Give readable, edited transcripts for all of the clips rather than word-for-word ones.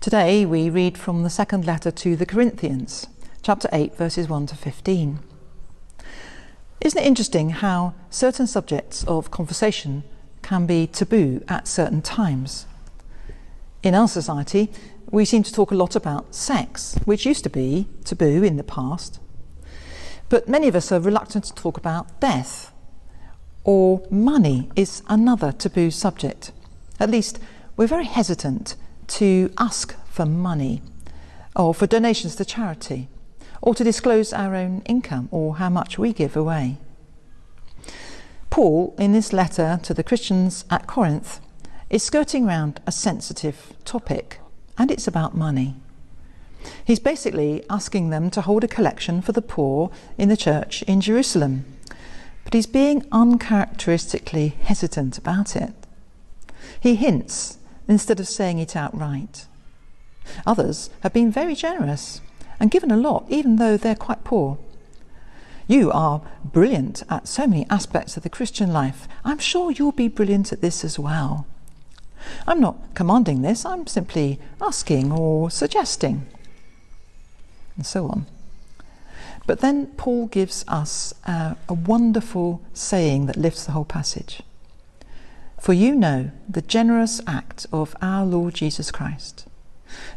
Today we read from the second letter to the Corinthians, chapter 8, verses 1 to 15. Isn't it interesting how certain subjects of conversation can be taboo at certain times? In our society, we seem to talk a lot about sex, which used to be taboo in the past. But many of us are reluctant to talk about death, or money is another taboo subject. At least we're very hesitant to ask for money, or for donations to charity, or to disclose our own income or how much we give away. Paul, in this letter to the Christians at Corinth, is skirting around a sensitive topic, and it's about money. He's basically asking them to hold a collection for the poor in the church in Jerusalem, but he's being uncharacteristically hesitant about it. He hints instead of saying it outright. Others have been very generous and given a lot, even though they're quite poor. You are brilliant at so many aspects of the Christian life. I'm sure you'll be brilliant at this as well. I'm not commanding this, I'm simply asking or suggesting, and so on. But then Paul gives us a wonderful saying that lifts the whole passage. For you know the generous act of our Lord Jesus Christ,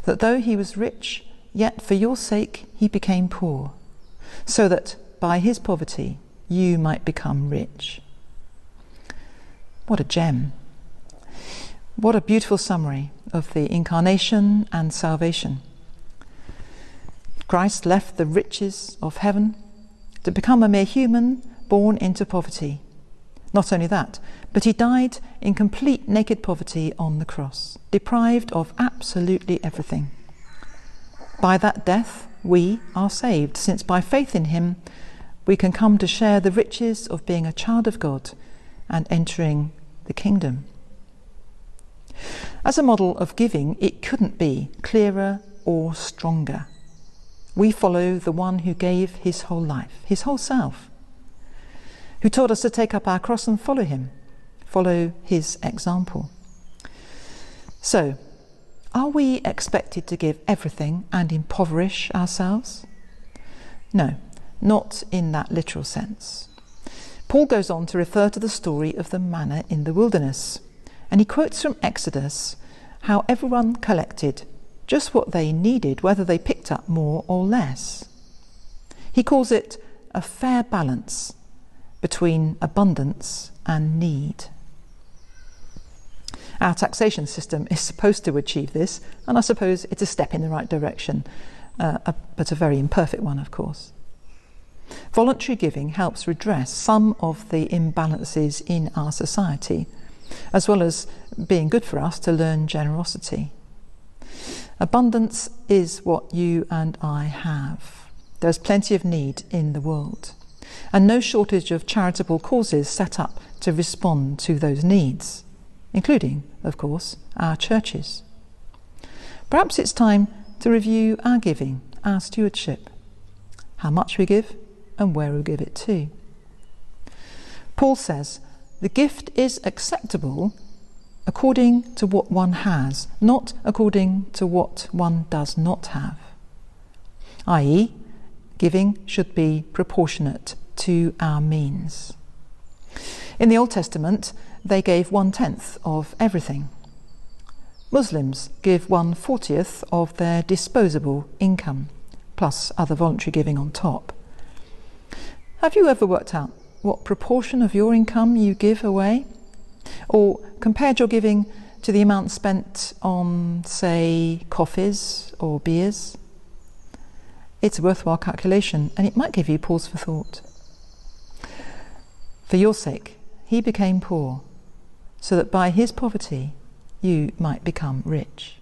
that though he was rich, yet for your sake he became poor, so that by his poverty you might become rich. What a gem. What a beautiful summary of the incarnation and salvation. Christ left the riches of heaven to become a mere human born into poverty. Not only that, but he died in complete naked poverty on the cross, deprived of absolutely everything. By that death, we are saved, since by faith in him, we can come to share the riches of being a child of God and entering the kingdom. As a model of giving, it couldn't be clearer or stronger. We follow the one who gave his whole life, his whole self, who taught us to take up our cross and follow him, follow his example. So, are we expected to give everything and impoverish ourselves? No, not in that literal sense. Paul goes on to refer to the story of the manna in the wilderness, and he quotes from Exodus how everyone collected just what they needed, whether they picked up more or less. He calls it a fair balance between abundance and need. Our taxation system is supposed to achieve this, and I suppose it's a step in the right direction, but a very imperfect one, of course. Voluntary giving helps redress some of the imbalances in our society, as well as being good for us to learn generosity. Abundance is what you and I have. There's plenty of need in the world, and no shortage of charitable causes set up to respond to those needs, including, of course, our churches. Perhaps it's time to review our giving, our stewardship, how much we give and where we give it to. Paul says the gift is acceptable according to what one has, not according to what one does not have. i.e., giving should be proportionate to our means. In the Old Testament, they gave 1/10 of everything. Muslims give 1/40 of their disposable income, plus other voluntary giving on top. Have you ever worked out what proportion of your income you give away? Or compared your giving to the amount spent on, say, coffees or beers? It's a worthwhile calculation, and it might give you pause for thought. For your sake, he became poor, so that by his poverty you might become rich.